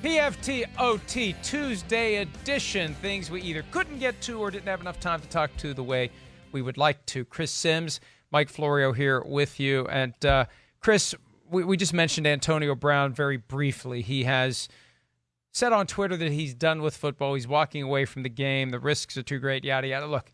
PFT OT Tuesday edition. Things we either couldn't get to or didn't have enough time to talk to the way we would like to. Chris Simms, Mike Florio here with you. And Chris, we just mentioned Antonio Brown very briefly. He has said on Twitter that he's done with football. He's walking away from the game. The risks are too great, yada, yada. Look,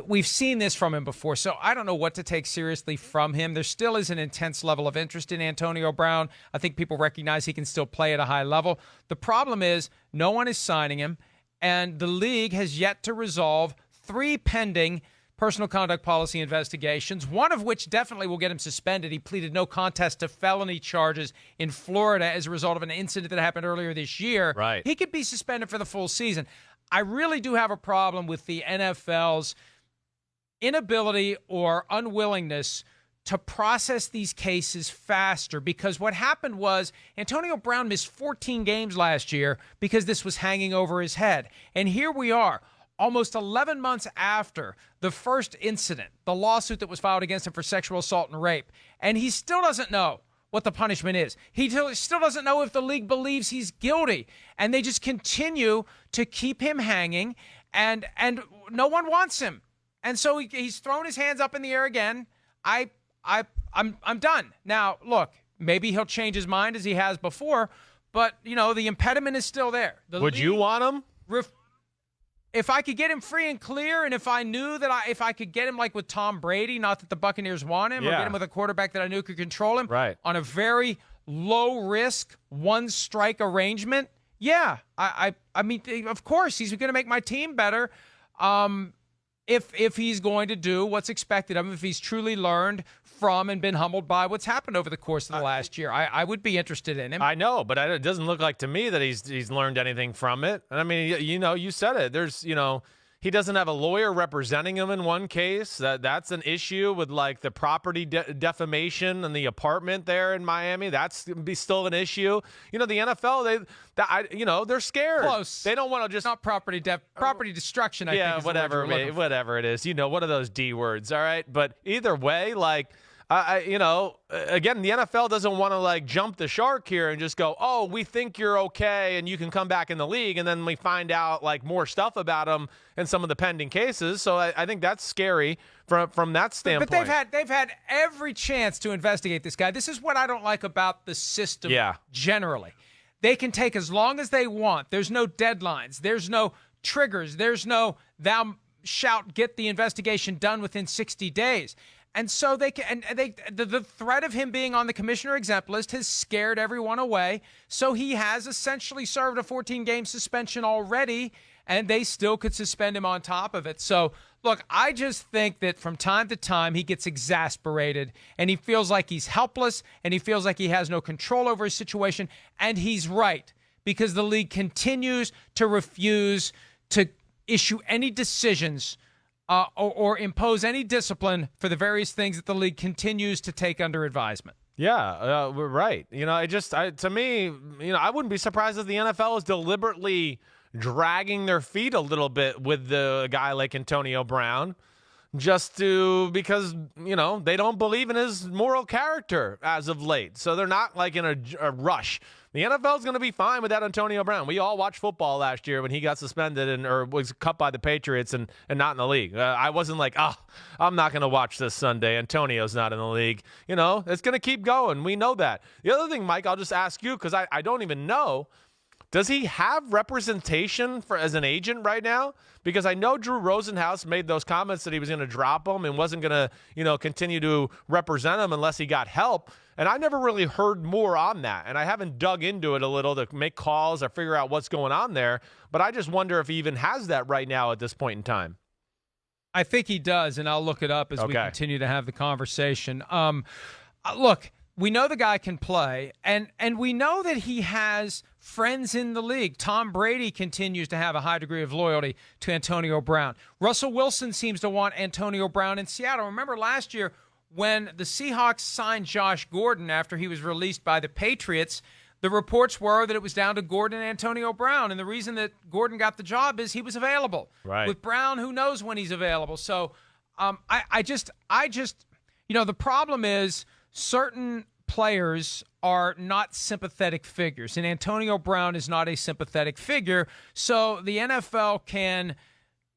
we've seen this from him before, so I don't know what to take seriously from him. There still is an intense level of interest in Antonio Brown. I think people recognize he can still play at a high level. The problem is no one is signing him, and the league has yet to resolve 3 pending personal conduct policy investigations, one of which definitely will get him suspended. He pleaded no contest to felony charges in Florida as a result of an incident that happened earlier this year. Right. He could be suspended for the full season. I really do have a problem with the NFL's inability or unwillingness to process these cases faster, because what happened was Antonio Brown missed 14 games last year because this was hanging over his head. And here we are, almost 11 months after the first incident, the lawsuit that was filed against him for sexual assault and rape, and he still doesn't know what the punishment is. He still doesn't know if the league believes he's guilty, and they just continue to keep him hanging, and no one wants him. And so he's thrown his hands up in the air again. I'm done. Now, look, maybe he'll change his mind as he has before, but, you know, the impediment is still there. Would you want him? If I could get him free and clear, and if I knew that if I could get him like with Tom Brady, not that the Buccaneers want him, or get him with a quarterback that I knew could control him, right, on a very low-risk, one-strike arrangement, yeah. I mean, of course, he's going to make my team better. If he's going to do what's expected of him, if he's truly learned from and been humbled by what's happened over the course of the last year, I would be interested in him. I know, but it doesn't look like to me that he's learned anything from it. And I mean, you said it. There's, he doesn't have a lawyer representing him in one case. That's an issue with like the property defamation and the apartment there in Miami. That's still an issue. The NFL, they're scared. Close. They don't want to just not property destruction. I think is whatever it is. One of those D words. All right, but either way, like. Again, the NFL doesn't want to like jump the shark here and just go, oh, we think you're okay and you can come back in the league, and then we find out like more stuff about him in some of the pending cases. So I think that's scary from that standpoint. But they've had every chance to investigate this guy. This is what I don't like about the system generally. They can take as long as they want. There's no deadlines. There's no triggers. There's no thou shalt get the investigation done within 60 days. And so the threat of him being on the commissioner exempt list has scared everyone away. So he has essentially served a 14-game suspension already, and they still could suspend him on top of it. So, look, I just think that from time to time he gets exasperated, and he feels like he's helpless, and he feels like he has no control over his situation. And he's right, because the league continues to refuse to issue any decisions or impose any discipline for the various things that the league continues to take under advisement. Yeah, we're right. To me, I wouldn't be surprised if the NFL is deliberately dragging their feet a little bit with the guy like Antonio Brown, because they don't believe in his moral character as of late. So they're not like in a rush. The NFL is going to be fine without Antonio Brown. We all watched football last year when he got suspended or was cut by the Patriots and not in the league. I wasn't like, I'm not going to watch this Sunday. Antonio's not in the league. It's going to keep going. We know that. The other thing, Mike, I'll just ask you, because I don't even know, does he have representation as an agent right now? Because I know Drew Rosenhaus made those comments that he was going to drop him and wasn't going to, continue to represent him unless he got help. And I never really heard more on that. And I haven't dug into it a little to make calls or figure out what's going on there. But I just wonder if he even has that right now at this point in time. I think he does, and I'll look it up as we continue to have the conversation. Look, we know the guy can play, and we know that he has friends in the league. Tom Brady continues to have a high degree of loyalty to Antonio Brown. Russell Wilson seems to want Antonio Brown in Seattle. Remember last year when the Seahawks signed Josh Gordon after he was released by the Patriots, the reports were that it was down to Gordon and Antonio Brown, and the reason that Gordon got the job is he was available. Right. With Brown, who knows when he's available. So I just the problem is certain players are not sympathetic figures, and Antonio Brown is not a sympathetic figure, so the NFL can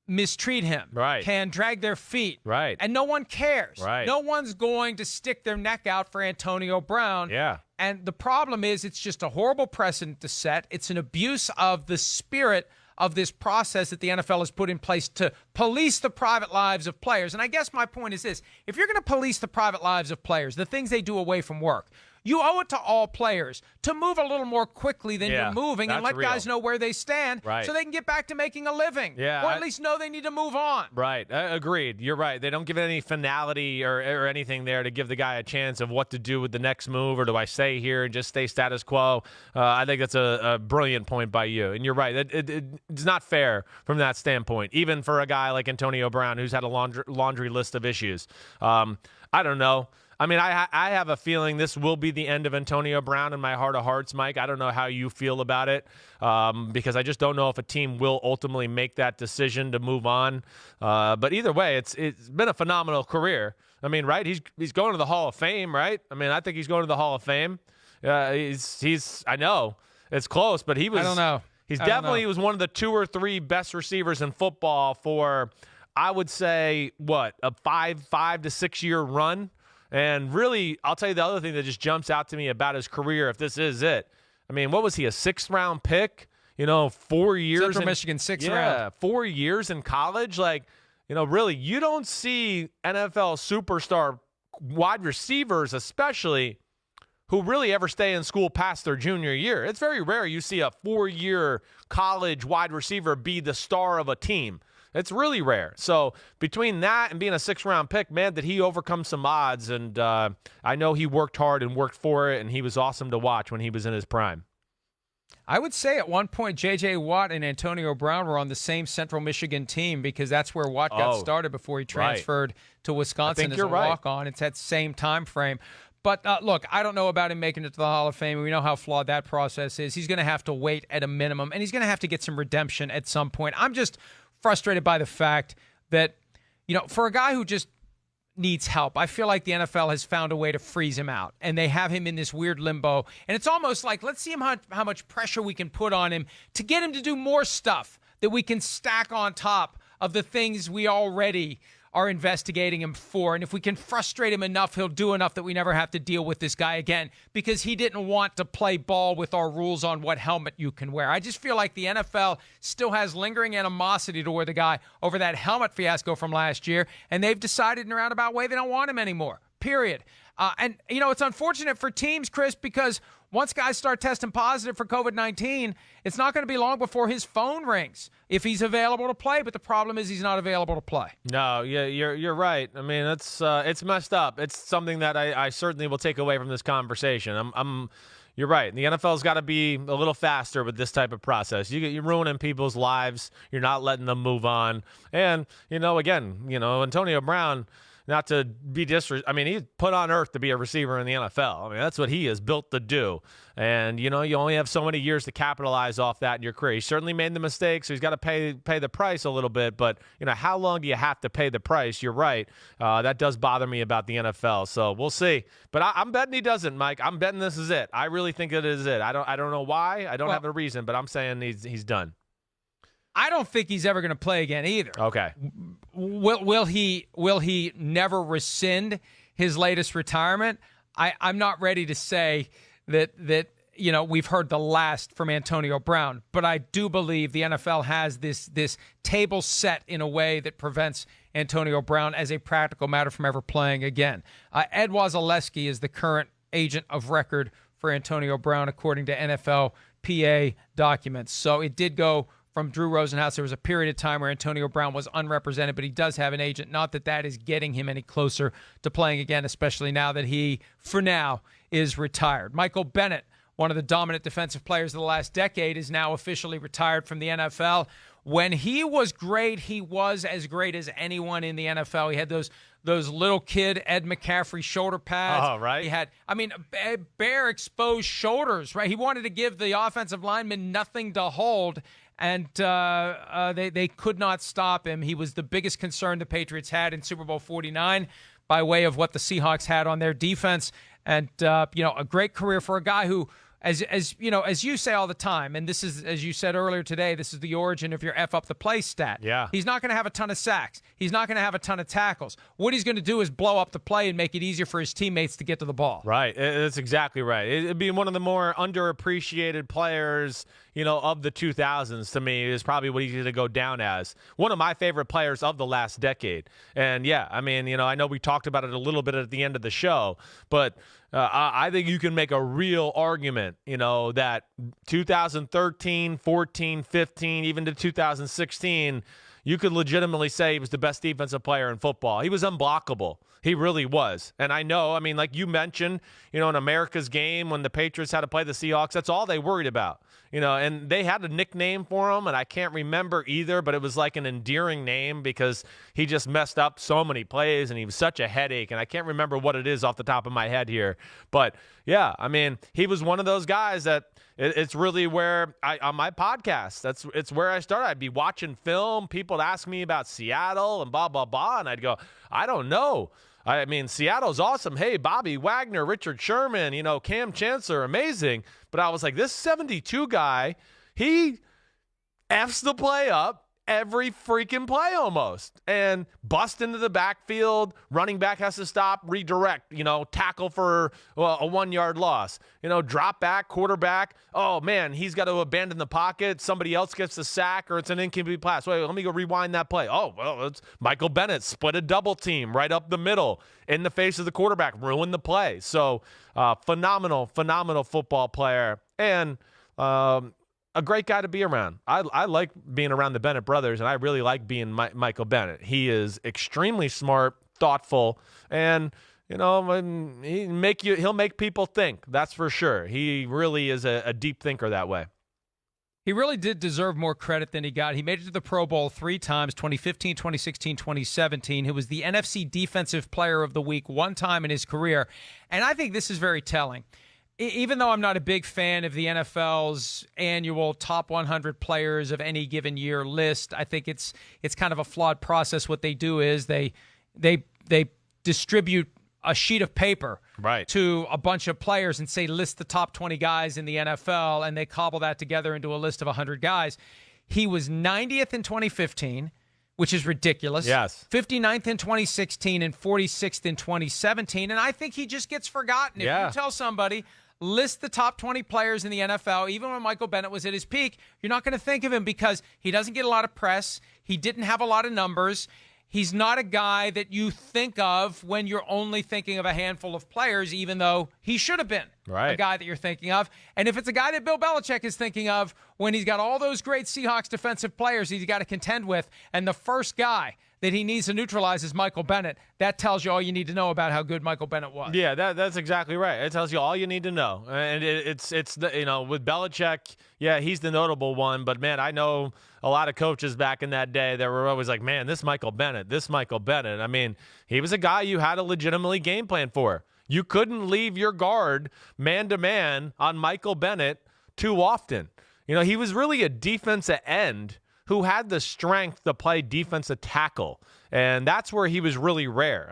mistreat him, can drag their feet, and no one cares. No one's going to stick their neck out for Antonio Brown. And the problem is it's just a horrible precedent to set. It's an abuse of the spirit of this process that the NFL has put in place to police the private lives of players. And I guess my point is this. If you're going to police the private lives of players, the things they do away from work, you owe it to all players to move a little more quickly than you're moving and let guys know where they stand so they can get back to making a living. Or at least know they need to move on. Agreed. You're right. They don't give it any finality or anything there to give the guy a chance of what to do with the next move, or do I stay here and just stay status quo? I think that's a brilliant point by you. And you're right. It's not fair from that standpoint, even for a guy like Antonio Brown who's had a laundry list of issues. I don't know. I mean, I have a feeling this will be the end of Antonio Brown in my heart of hearts, Mike. I don't know how you feel about it because I just don't know if a team will ultimately make that decision to move on. But either way, it's been a phenomenal career. I mean, right? He's going to the Hall of Fame, right? I mean, I think he's going to the Hall of Fame. I know it's close, but he was. I don't know. He was one of the 2 or 3 best receivers in football for, I would say, a 5 to 6 year run. And really, I'll tell you the other thing that just jumps out to me about his career, if this is it. I mean, what was he, a 6th-round pick? 4 years. Central Michigan, 6th round. 4 years in college. Really, you don't see NFL superstar wide receivers, especially, who really ever stay in school past their junior year. It's very rare you see a 4-year college wide receiver be the star of a team. It's really rare. So between that and being a 6th-round pick, man, did he overcome some odds. And I know he worked hard and worked for it, and he was awesome to watch when he was in his prime. I would say at one point J.J. Watt and Antonio Brown were on the same Central Michigan team because that's where Watt got started before he transferred to Wisconsin as a walk-on. It's that same time frame. But, look, I don't know about him making it to the Hall of Fame. We know how flawed that process is. He's going to have to wait at a minimum, and he's going to have to get some redemption at some point. I'm just frustrated by the fact that, for a guy who just needs help, I feel like the NFL has found a way to freeze him out, and they have him in this weird limbo. And it's almost like, let's see how much pressure we can put on him to get him to do more stuff that we can stack on top of the things we already are investigating him for. And if we can frustrate him enough, he'll do enough that we never have to deal with this guy again because he didn't want to play ball with our rules on what helmet you can wear. I just feel like the NFL still has lingering animosity toward the guy over that helmet fiasco from last year, and they've decided in a roundabout way they don't want him anymore, period. And it's unfortunate for teams, Chris, because once guys start testing positive for COVID-19, it's not going to be long before his phone rings if he's available to play. But the problem is he's not available to play. No, you're right. I mean, it's messed up. It's something that I certainly will take away from this conversation. You're right. The NFL's got to be a little faster with this type of process. You're ruining people's lives. You're not letting them move on. And, Antonio Brown, not to be he's put on earth to be a receiver in the NFL. I mean, that's what he is built to do. And, you only have so many years to capitalize off that in your career. He certainly made the mistake, so he's got to pay the price a little bit. But, how long do you have to pay the price? You're right. That does bother me about the NFL. So we'll see. But I'm betting he doesn't, Mike. I'm betting this is it. I really think it is it. I don't know why. I don't have a reason, but I'm saying he's done. I don't think he's ever going to play again either. Okay. Will he never rescind his latest retirement? I'm not ready to say that we've heard the last from Antonio Brown, but I do believe the NFL has this table set in a way that prevents Antonio Brown as a practical matter from ever playing again. Ed Wazaleski is the current agent of record for Antonio Brown, according to NFLPA documents. So it did go from Drew Rosenhaus. There was a period of time where Antonio Brown was unrepresented, but he does have an agent. Not that that is getting him any closer to playing again, especially now that he, for now, is retired. Michael Bennett, one of the dominant defensive players of the last decade, is now officially retired from the NFL. When he was great, he was as great as anyone in the NFL. He had those little kid Ed McCaffrey shoulder pads. Oh, right. He had, bare exposed shoulders, right? He wanted to give the offensive linemen nothing to hold, and they could not stop him. He was the biggest concern the Patriots had in Super Bowl 49 by way of what the Seahawks had on their defense. And, a great career for a guy who, as you say all the time, and this is, as you said earlier today, this is the origin of your F up the play stat. Yeah. He's not going to have a ton of sacks. He's not going to have a ton of tackles. What he's going to do is blow up the play and make it easier for his teammates to get to the ball. Right. That's exactly right. It'd be one of the more underappreciated players, of the 2000s to me is probably what he's going to go down as. One of my favorite players of the last decade. And, yeah, I mean, I know we talked about it a little bit at the end of the show, but I think you can make a real argument, that 2013, 14, 15, even to 2016, you could legitimately say he was the best defensive player in football. He was unblockable. He really was. And I know, like you mentioned, in America's game when the Patriots had to play the Seahawks, that's all they worried about. And they had a nickname for him, and I can't remember either, but it was like an endearing name because he just messed up so many plays, and he was such a headache, and I can't remember what it is off the top of my head here. But, yeah, he was one of those guys that it's really where on my podcast, it's where I started. I'd be watching film. People would ask me about Seattle and blah, blah, blah, and I'd go, I don't know. Seattle's awesome. Hey, Bobby Wagner, Richard Sherman, Cam Chancellor, amazing. But I was like, this 72 guy, he F's the play up every freaking play almost. And bust into the backfield, running back has to stop, redirect, tackle for a 1-yard loss. Drop back, quarterback. Oh, man, he's got to abandon the pocket. Somebody else gets the sack or it's an incomplete pass. Wait, let me go rewind that play. Oh, well, it's Michael Bennett split a double team right up the middle in the face of the quarterback, ruined the play. So phenomenal football player. And a great guy to be around. I like being around the Bennett brothers, and I really like being Michael Bennett. He is extremely smart, thoughtful, and he'll make people think. That's for sure. He really is a deep thinker that way. He really did deserve more credit than he got. He made it to the Pro Bowl 3 times, 2015, 2016, 2017. He was the NFC Defensive Player of the Week one time in his career, and I think this is very telling. Even though I'm not a big fan of the NFL's annual top 100 players of any given year list, I think it's kind of a flawed process. What they do is they distribute a sheet of paper to a bunch of players and say list the top 20 guys in the NFL, and they cobble that together into a list of 100 guys. He was 90th in 2015, which is ridiculous. Yes. 59th in 2016 and 46th in 2017, and I think he just gets forgotten. If you tell somebody, list the top 20 players in the NFL, even when Michael Bennett was at his peak, you're not going to think of him because he doesn't get a lot of press. He didn't have a lot of numbers. He's not a guy that you think of when you're only thinking of a handful of players, even though he should have been a guy that you're thinking of. And if it's a guy that Bill Belichick is thinking of when he's got all those great Seahawks defensive players he's got to contend with, and the first guy that he needs to neutralize is Michael Bennett, that tells you all you need to know about how good Michael Bennett was. Yeah, that's exactly right. It tells you all you need to know. And it's the, with Belichick, yeah, he's the notable one. But, man, I know a lot of coaches back in that day that were always like, man, this Michael Bennett. He was a guy you had to legitimately game plan for. You couldn't leave your guard man-to-man on Michael Bennett too often. He was really a defensive end who had the strength to play defensive tackle. And that's where he was really rare.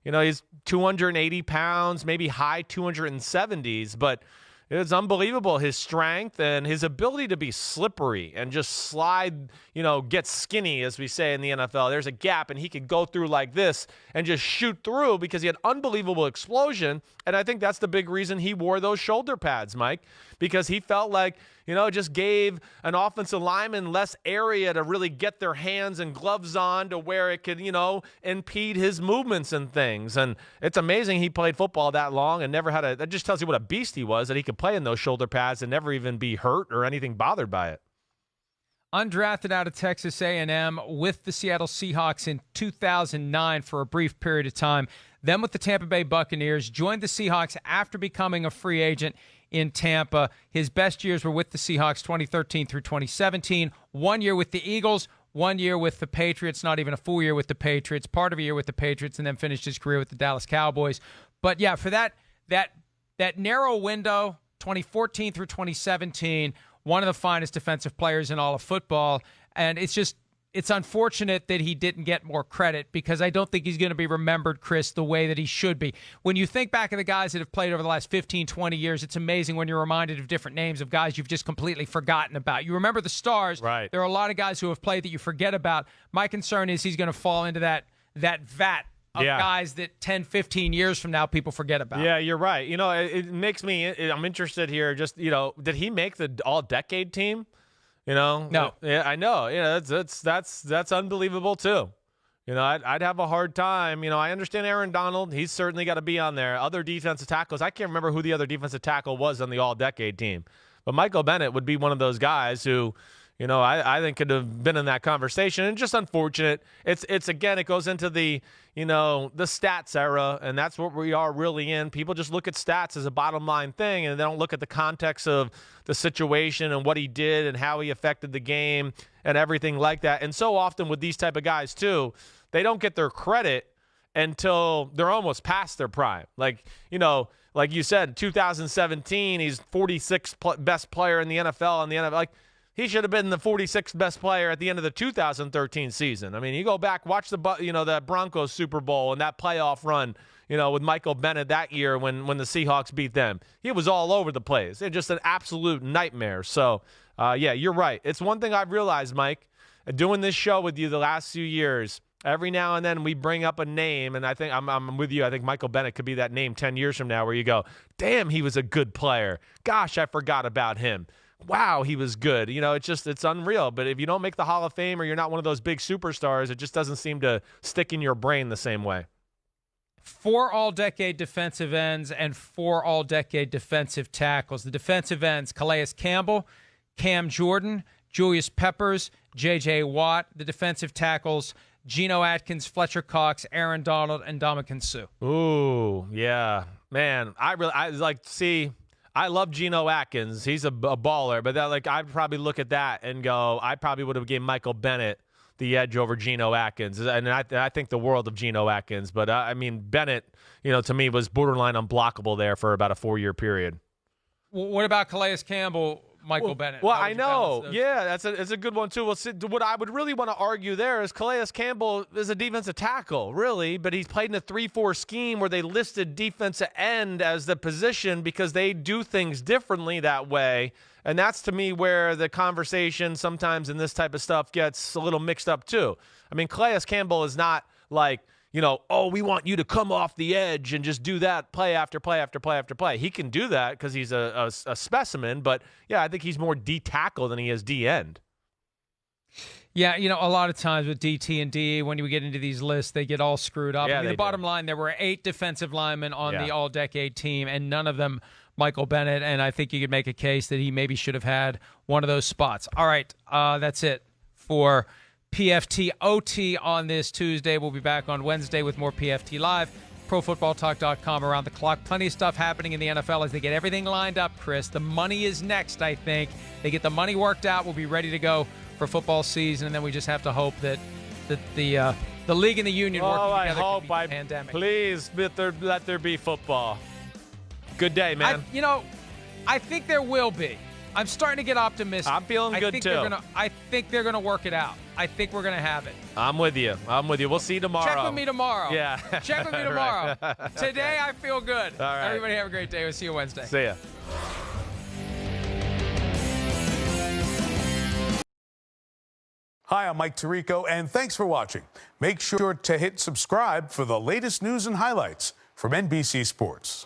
He's 280 pounds, maybe high 270s, but it's unbelievable, his strength and his ability to be slippery and just slide, get skinny, as we say in the NFL. There's a gap, and he could go through like this and just shoot through because he had unbelievable explosion. And I think that's the big reason he wore those shoulder pads, Mike, because he felt like, it just gave an offensive lineman less area to really get their hands and gloves on to where it could, impede his movements and things. And it's amazing he played football that long and never had that just tells you what a beast he was, that he could play in those shoulder pads and never even be hurt or anything bothered by it. Undrafted out of Texas A&M with the Seattle Seahawks in 2009 for a brief period of time. Then with the Tampa Bay Buccaneers, joined the Seahawks after becoming a free agent in Tampa. His best years were with the Seahawks 2013 through 2017. 1 year with the Eagles, 1 year with the Patriots, not even a full year with the Patriots, part of a year with the Patriots, and then finished his career with the Dallas Cowboys. But yeah, for that narrow window, 2014 through 2017, one of the finest defensive players in all of football. And it's just it's unfortunate that he didn't get more credit because I don't think he's going to be remembered, Chris, the way that he should be. When you think back of the guys that have played over the last 15, 20 years, it's amazing when you're reminded of different names of guys you've just completely forgotten about. You remember the stars. Right. There are a lot of guys who have played that you forget about. My concern is he's going to fall into that vat of guys that 10, 15 years from now people forget about. Yeah, you're right. You know, it makes me – I'm interested here. Just, you know, did he make the all-decade team? You know? No. Yeah, I know. Yeah, that's unbelievable too. You know, I'd have a hard time. You know, I understand Aaron Donald. He's certainly got to be on there. Other defensive tackles, I can't remember who the other defensive tackle was on the all-decade team. But Michael Bennett would be one of those guys who, you know, I think could have been in that conversation. And just unfortunate. It's again, it goes into the, you know, the stats era, and that's what we are really in. People just look at stats as a bottom line thing, and they don't look at the context of the situation and what he did and how he affected the game and everything like that. And so often with these type of guys too, they don't get their credit until they're almost past their prime. Like, you know, like you said, 2017, he's 46th best player in the NFL, like, he should have been the 46th best player at the end of the 2013 season. I mean, you go back, watch that Broncos Super Bowl and that playoff run, you know, with Michael Bennett that year when the Seahawks beat them. He was all over the place. It's just an absolute nightmare. So, yeah, you're right. It's one thing I've realized, Mike, doing this show with you the last few years, every now and then we bring up a name, and I think I'm with you. I think Michael Bennett could be that name 10 years from now where you go, damn, he was a good player. Gosh, I forgot about him. Wow, he was good. You know, it's unreal. But if you don't make the Hall of Fame or you're not one of those big superstars, it just doesn't seem to stick in your brain the same way. 4 all-decade defensive ends and 4 all-decade defensive tackles. The defensive ends, Calais Campbell, Cam Jordan, Julius Peppers, J.J. Watt. The defensive tackles, Geno Atkins, Fletcher Cox, Aaron Donald, and Ndamukong Suh. Ooh, yeah. Man, I love Geno Atkins. He's a baller, but I'd probably look at that and go, I probably would have given Michael Bennett the edge over Geno Atkins. And I think the world of Geno Atkins. But, I mean, Bennett, you know, to me was borderline unblockable there for about a 4-year period. Well, what about Calais Campbell, Michael Bennett? Well, I know. Yeah, it's a good one, too. Well, what I would really want to argue there is Calais Campbell is a defensive tackle, really, but he's played in a 3-4 scheme where they listed defensive end as the position because they do things differently that way. And that's, to me, where the conversation sometimes in this type of stuff gets a little mixed up, too. I mean, Calais Campbell is not like, you know, oh, we want you to come off the edge and just do that play after play after play after play. He can do that because he's a specimen, but, yeah, I think he's more D-tackle than he is D-end. Yeah, you know, a lot of times with DT and DE, when you get into these lists, they get all screwed up. Yeah, I mean, the bottom line, there were 8 defensive linemen on the all-decade team, and none of them Michael Bennett, and I think you could make a case that he maybe should have had one of those spots. All right, that's it for PFT OT on this Tuesday. We'll be back on Wednesday with more PFT Live. ProFootballTalk.com around the clock. Plenty of stuff happening in the NFL as they get everything lined up, Chris. The money is next, I think. They get the money worked out. We'll be ready to go for football season, and then we just have to hope that the league and the union working together. I hope. The pandemic. Please let there be football. Good day, man. I think there will be. I'm starting to get optimistic. I'm feeling good, too. I think they're going to work it out. I think we're going to have it. I'm with you. We'll see you tomorrow. Check with me tomorrow. Yeah. Check with me tomorrow. Right. Today, I feel good. All right. Everybody have a great day. We'll see you Wednesday. See ya. Hi, I'm Mike Tirico, and thanks for watching. Make sure to hit subscribe for the latest news and highlights from NBC Sports.